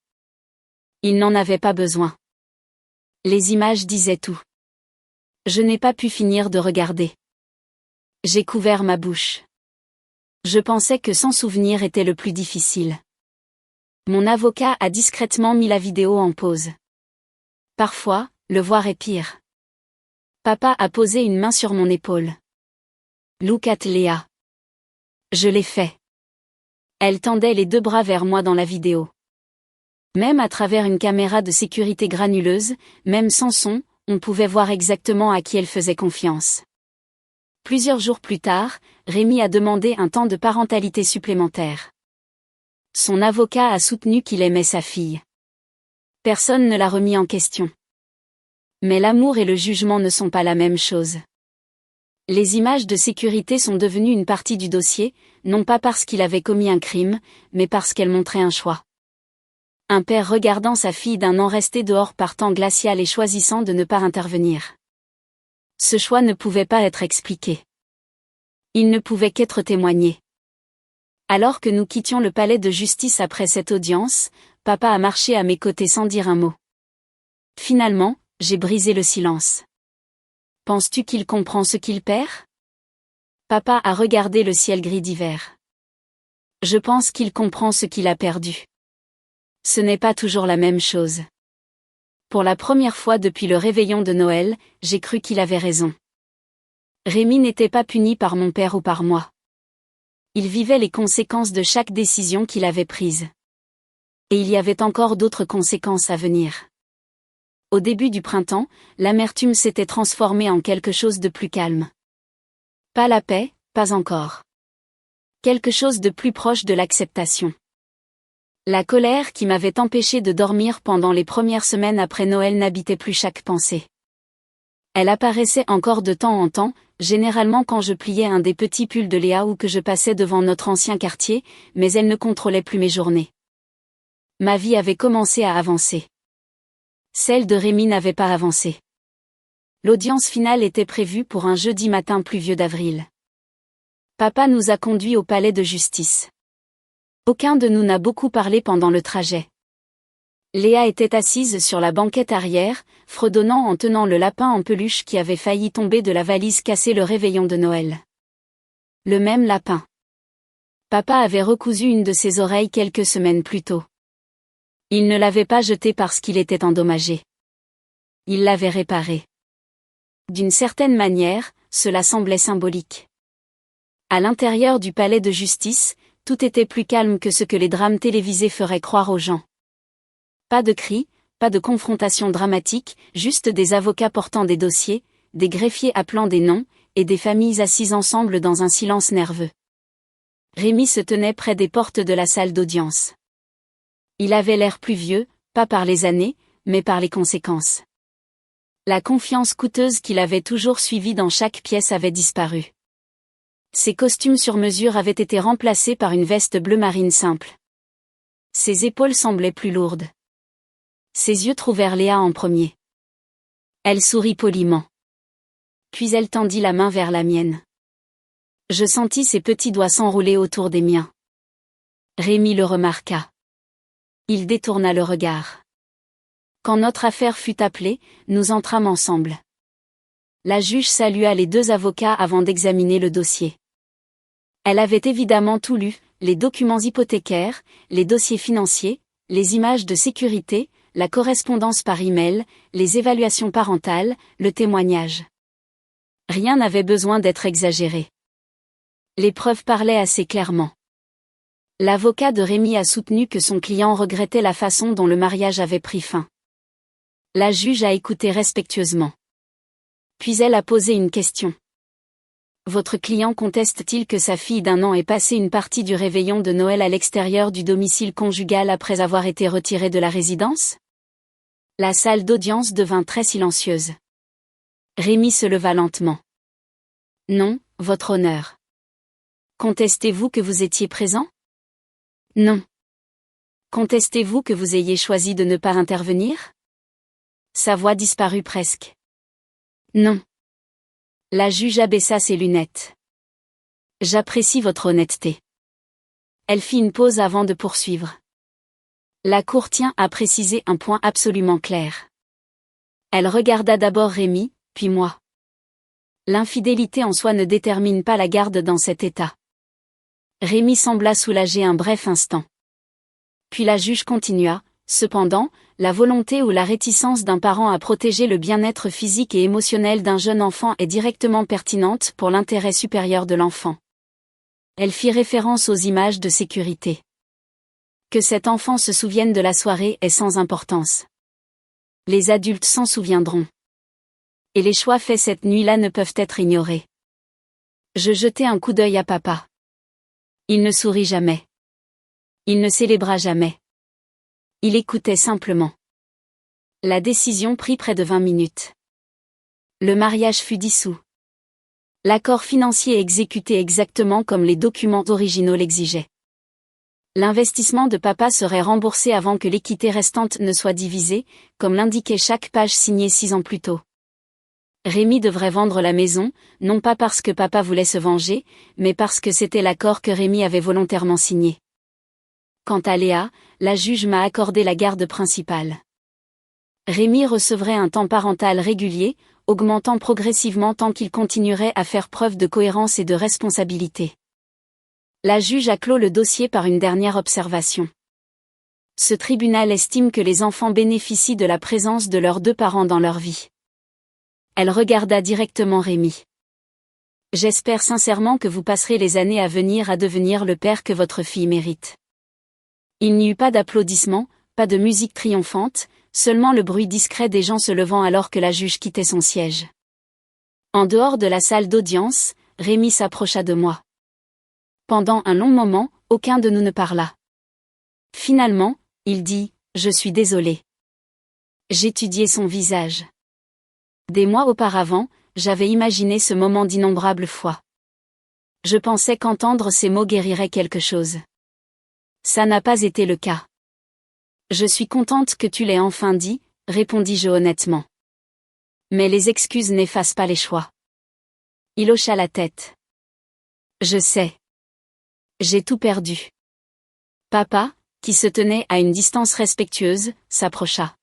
Il n'en avait pas besoin. Les images disaient tout. Je n'ai pas pu finir de regarder. J'ai couvert ma bouche. Je pensais que s'en souvenir était le plus difficile. Mon avocat a discrètement mis la vidéo en pause. Parfois, le voir est pire. Papa a posé une main sur mon épaule. Look at Léa. Je l'ai fait. Elle tendait les 2 bras vers moi dans la vidéo. Même à travers une caméra de sécurité granuleuse, même sans son, on pouvait voir exactement à qui elle faisait confiance. Plusieurs jours plus tard, Rémi a demandé un temps de parentalité supplémentaire. Son avocat a soutenu qu'il aimait sa fille. Personne ne l'a remis en question. Mais l'amour et le jugement ne sont pas la même chose. Les images de sécurité sont devenues une partie du dossier, non pas parce qu'il avait commis un crime, mais parce qu'elles montraient un choix. Un père regardant sa fille d'1 an rester dehors par temps glacial et choisissant de ne pas intervenir. Ce choix ne pouvait pas être expliqué. Il ne pouvait qu'être témoigné. Alors que nous quittions le palais de justice après cette audience, papa a marché à mes côtés sans dire un mot. Finalement, j'ai brisé le silence. Penses-tu qu'il comprend ce qu'il perd? Papa a regardé le ciel gris d'hiver. Je pense qu'il comprend ce qu'il a perdu. Ce n'est pas toujours la même chose. Pour la première fois depuis le réveillon de Noël, j'ai cru qu'il avait raison. Rémi n'était pas puni par mon père ou par moi. Il vivait les conséquences de chaque décision qu'il avait prise. Et il y avait encore d'autres conséquences à venir. Au début du printemps, l'amertume s'était transformée en quelque chose de plus calme. Pas la paix, pas encore. Quelque chose de plus proche de l'acceptation. La colère qui m'avait empêché de dormir pendant les premières semaines après Noël n'habitait plus chaque pensée. Elle apparaissait encore de temps en temps, généralement quand je pliais un des petits pulls de Léa ou que je passais devant notre ancien quartier, mais elle ne contrôlait plus mes journées. Ma vie avait commencé à avancer. Celle de Rémi n'avait pas avancé. L'audience finale était prévue pour un jeudi matin pluvieux d'avril. Papa nous a conduits au palais de justice. Aucun de nous n'a beaucoup parlé pendant le trajet. Léa était assise sur la banquette arrière, fredonnant en tenant le lapin en peluche qui avait failli tomber de la valise cassée le réveillon de Noël. Le même lapin. Papa avait recousu une de ses oreilles quelques semaines plus tôt. Il ne l'avait pas jeté parce qu'il était endommagé. Il l'avait réparé. D'une certaine manière, cela semblait symbolique. À l'intérieur du palais de justice, tout était plus calme que ce que les drames télévisés feraient croire aux gens. Pas de cris, pas de confrontation dramatique, juste des avocats portant des dossiers, des greffiers appelant des noms, et des familles assises ensemble dans un silence nerveux. Rémi se tenait près des portes de la salle d'audience. Il avait l'air plus vieux, pas par les années, mais par les conséquences. La confiance coûteuse qu'il avait toujours suivie dans chaque pièce avait disparu. Ses costumes sur mesure avaient été remplacés par une veste bleu marine simple. Ses épaules semblaient plus lourdes. Ses yeux trouvèrent Léa en premier. Elle sourit poliment. Puis elle tendit la main vers la mienne. Je sentis ses petits doigts s'enrouler autour des miens. Rémi le remarqua. Il détourna le regard. Quand notre affaire fut appelée, nous entrâmes ensemble. La juge salua les deux avocats avant d'examiner le dossier. Elle avait évidemment tout lu, les documents hypothécaires, les dossiers financiers, les images de sécurité, la correspondance par email, les évaluations parentales, le témoignage. Rien n'avait besoin d'être exagéré. Les preuves parlaient assez clairement. L'avocat de Rémi a soutenu que son client regrettait la façon dont le mariage avait pris fin. La juge a écouté respectueusement. Puis elle a posé une question. Votre client conteste-t-il que sa fille d'1 an ait passé une partie du réveillon de Noël à l'extérieur du domicile conjugal après avoir été retirée de la résidence? La salle d'audience devint très silencieuse. Rémi se leva lentement. Non, votre honneur. Contestez-vous que vous étiez présent? Non. Contestez-vous que vous ayez choisi de ne pas intervenir? Sa voix disparut presque. Non. La juge abaissa ses lunettes. J'apprécie votre honnêteté. Elle fit une pause avant de poursuivre. La cour tient à préciser un point absolument clair. Elle regarda d'abord Rémi, puis moi. L'infidélité en soi ne détermine pas la garde dans cet état. Rémi sembla soulagé un bref instant. Puis la juge continua. Cependant, la volonté ou la réticence d'un parent à protéger le bien-être physique et émotionnel d'un jeune enfant est directement pertinente pour l'intérêt supérieur de l'enfant. Elle fit référence aux images de sécurité. Que cet enfant se souvienne de la soirée est sans importance. Les adultes s'en souviendront. Et les choix faits cette nuit-là ne peuvent être ignorés. Je jetai un coup d'œil à papa. Il ne sourit jamais. Il ne célébra jamais. Il écoutait simplement. La décision prit près de 20 minutes. Le mariage fut dissous. L'accord financier exécuté exactement comme les documents originaux l'exigeaient. L'investissement de papa serait remboursé avant que l'équité restante ne soit divisée, comme l'indiquait chaque page signée 6 ans plus tôt. Rémi devrait vendre la maison, non pas parce que papa voulait se venger, mais parce que c'était l'accord que Rémi avait volontairement signé. Quant à Léa, la juge m'a accordé la garde principale. Rémi recevrait un temps parental régulier, augmentant progressivement tant qu'il continuerait à faire preuve de cohérence et de responsabilité. La juge a clos le dossier par une dernière observation. Ce tribunal estime que les enfants bénéficient de la présence de leurs deux parents dans leur vie. Elle regarda directement Rémi. J'espère sincèrement que vous passerez les années à venir à devenir le père que votre fille mérite. Il n'y eut pas d'applaudissements, pas de musique triomphante, seulement le bruit discret des gens se levant alors que la juge quittait son siège. En dehors de la salle d'audience, Rémi s'approcha de moi. Pendant un long moment, aucun de nous ne parla. Finalement, il dit « Je suis désolé ». J'étudiai son visage. Des mois auparavant, j'avais imaginé ce moment d'innombrables fois. Je pensais qu'entendre ces mots guérirait quelque chose. Ça n'a pas été le cas. Je suis contente que tu l'aies enfin dit, répondis-je honnêtement. Mais les excuses n'effacent pas les choix. Il hocha la tête. Je sais. J'ai tout perdu. Papa, qui se tenait à une distance respectueuse, s'approcha.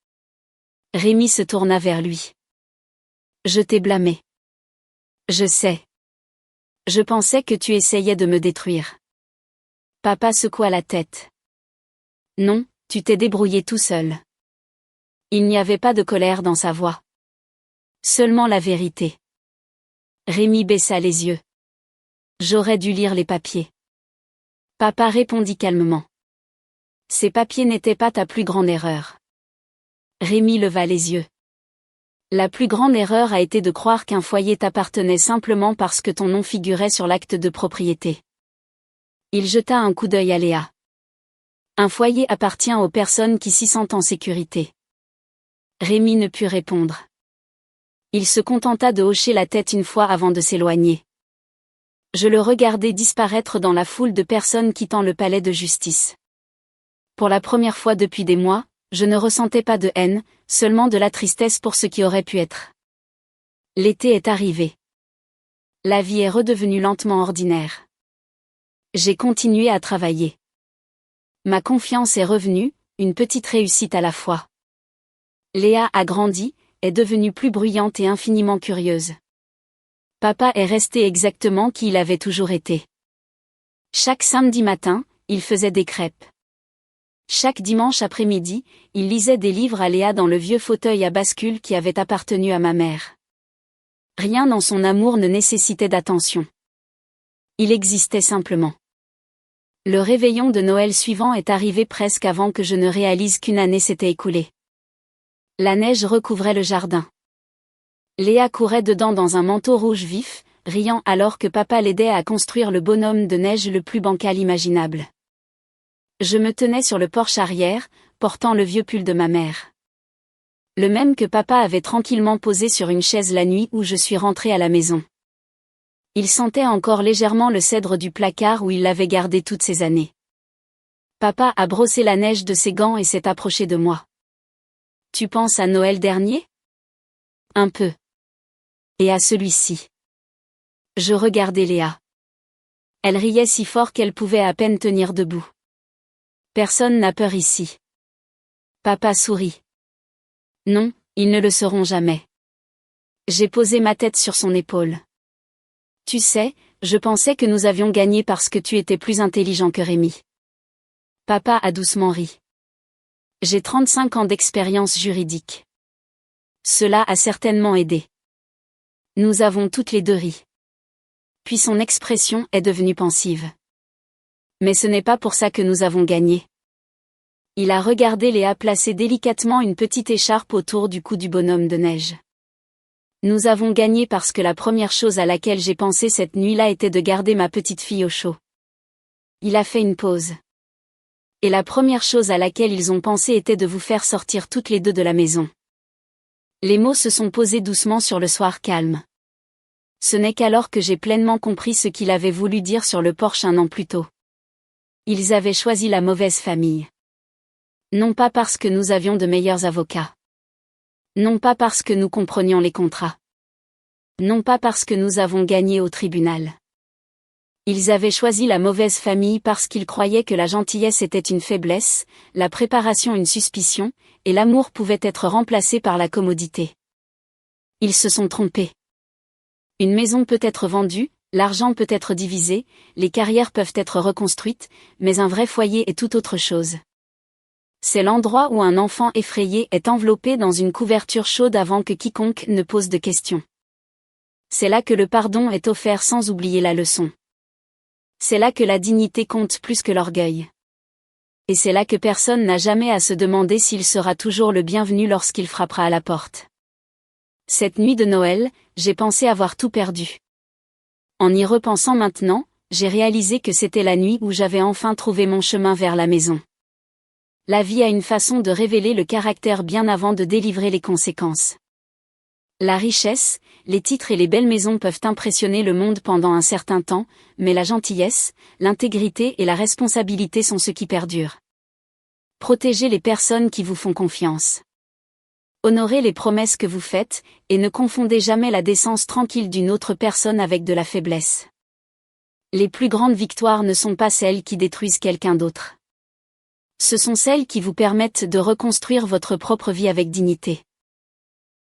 Rémi se tourna vers lui. Je t'ai blâmé. Je sais. Je pensais que tu essayais de me détruire. Papa secoua la tête. Non, tu t'es débrouillé tout seul. Il n'y avait pas de colère dans sa voix. Seulement la vérité. Rémi baissa les yeux. J'aurais dû lire les papiers. Papa répondit calmement. Ces papiers n'étaient pas ta plus grande erreur. Rémi leva les yeux. La plus grande erreur a été de croire qu'un foyer t'appartenait simplement parce que ton nom figurait sur l'acte de propriété. Il jeta un coup d'œil à Léa. Un foyer appartient aux personnes qui s'y sentent en sécurité. Rémi ne put répondre. Il se contenta de hocher la tête une fois avant de s'éloigner. Je le regardais disparaître dans la foule de personnes quittant le palais de justice. Pour la première fois depuis des mois, je ne ressentais pas de haine, seulement de la tristesse pour ce qui aurait pu être. L'été est arrivé. La vie est redevenue lentement ordinaire. J'ai continué à travailler. Ma confiance est revenue, une petite réussite à la fois. Léa a grandi, est devenue plus bruyante et infiniment curieuse. Papa est resté exactement qui il avait toujours été. Chaque samedi matin, il faisait des crêpes. Chaque dimanche après-midi, il lisait des livres à Léa dans le vieux fauteuil à bascule qui avait appartenu à ma mère. Rien dans son amour ne nécessitait d'attention. Il existait simplement. Le réveillon de Noël suivant est arrivé presque avant que je ne réalise qu'une année s'était écoulée. La neige recouvrait le jardin. Léa courait dedans dans un manteau rouge vif, riant alors que papa l'aidait à construire le bonhomme de neige le plus bancal imaginable. Je me tenais sur le porche arrière, portant le vieux pull de ma mère. Le même que papa avait tranquillement posé sur une chaise la nuit où je suis rentrée à la maison. Il sentait encore légèrement le cèdre du placard où il l'avait gardé toutes ces années. Papa a brossé la neige de ses gants et s'est approché de moi. « Tu penses à Noël dernier ? » « Un peu. » « Et à celui-ci. » Je regardais Léa. Elle riait si fort qu'elle pouvait à peine tenir debout. « Personne n'a peur ici. » Papa sourit. « Non, ils ne le seront jamais. » J'ai posé ma tête sur son épaule. « Tu sais, je pensais que nous avions gagné parce que tu étais plus intelligent que Rémi. » Papa a doucement ri. « J'ai 35 ans d'expérience juridique. Cela a certainement aidé. » Nous avons toutes les deux ri. Puis son expression est devenue pensive. « Mais ce n'est pas pour ça que nous avons gagné. » Il a regardé Léa placer délicatement une petite écharpe autour du cou du bonhomme de neige. « Nous avons gagné parce que la première chose à laquelle j'ai pensé cette nuit-là était de garder ma petite fille au chaud. » Il a fait une pause. « Et la première chose à laquelle ils ont pensé était de vous faire sortir toutes les deux de la maison. » Les mots se sont posés doucement sur le soir calme. Ce n'est qu'alors que j'ai pleinement compris ce qu'il avait voulu dire sur le porche un an plus tôt. Ils avaient choisi la mauvaise famille. Non pas parce que nous avions de meilleurs avocats. Non pas parce que nous comprenions les contrats. Non pas parce que nous avons gagné au tribunal. Ils avaient choisi la mauvaise famille parce qu'ils croyaient que la gentillesse était une faiblesse, la préparation une suspicion, et l'amour pouvait être remplacé par la commodité. Ils se sont trompés. Une maison peut être vendue, l'argent peut être divisé, les carrières peuvent être reconstruites, mais un vrai foyer est tout autre chose. C'est l'endroit où un enfant effrayé est enveloppé dans une couverture chaude avant que quiconque ne pose de questions. C'est là que le pardon est offert sans oublier la leçon. C'est là que la dignité compte plus que l'orgueil. Et c'est là que personne n'a jamais à se demander s'il sera toujours le bienvenu lorsqu'il frappera à la porte. Cette nuit de Noël, j'ai pensé avoir tout perdu. En y repensant maintenant, j'ai réalisé que c'était la nuit où j'avais enfin trouvé mon chemin vers la maison. La vie a une façon de révéler le caractère bien avant de délivrer les conséquences. La richesse, les titres et les belles maisons peuvent impressionner le monde pendant un certain temps, mais la gentillesse, l'intégrité et la responsabilité sont ce qui perdurent. Protégez les personnes qui vous font confiance. Honorez les promesses que vous faites, et ne confondez jamais la décence tranquille d'une autre personne avec de la faiblesse. Les plus grandes victoires ne sont pas celles qui détruisent quelqu'un d'autre. Ce sont celles qui vous permettent de reconstruire votre propre vie avec dignité.